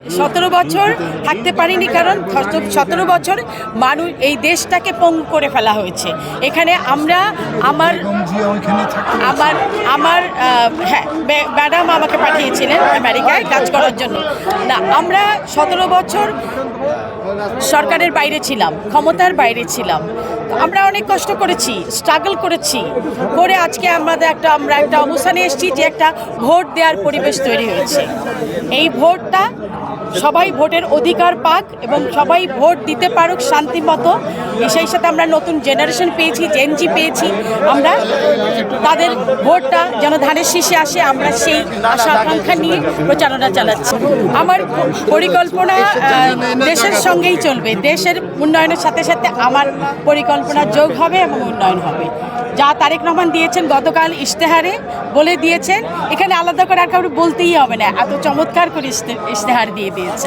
17 বছর থাকতে পারিনি, কারণ 17 বছর মানুষ এই দেশটাকে পঙ্গু করে ফেলা হয়েছে। এখানে আমরা আমার আমার আমার হ্যাঁ, ম্যাডাম আমাকে পাঠিয়েছিলেন আমেরিকায় কাজ করার জন্য। না, আমরা 17 বছর সরকারের বাইরে ছিলাম, ক্ষমতার বাইরে ছিলাম। আমরা অনেক কষ্ট করেছি, স্ট্রাগল করেছি, করে আজকে আমরা একটা অবস্থানে এসেছি যে একটা ভোট দেওয়ার পরিবেশ তৈরি হয়েছে। এই ভোটটা সবাই ভোটের অধিকার পাক এবং সবাই ভোট দিতে পারুক শান্তি মতো। সেই সাথে আমরা নতুন জেনারেশন পেয়েছি, জেনজি পেয়েছি। আমরা তাদের ভোটটা যেন ধানের শীষে আসে, আমরা সেই আশা আকাঙ্ক্ষা নিয়ে প্রচারণা চালাচ্ছি। আমার পরিকল্পনা দেশের সঙ্গেই চলবে, দেশের উন্নয়নের সাথে সাথে আমার পরিকল্পনা যোগ হবে এবং উন্নয়ন হবে। যা তারেক রহমান দিয়েছেন গতকাল ইশতেহারে বলে দিয়েছেন, এখানে আলাদা করে আর কাউকে বলতেই হবে না, এত চমৎকার করে ইশতেহার দিয়ে দিয়েছে।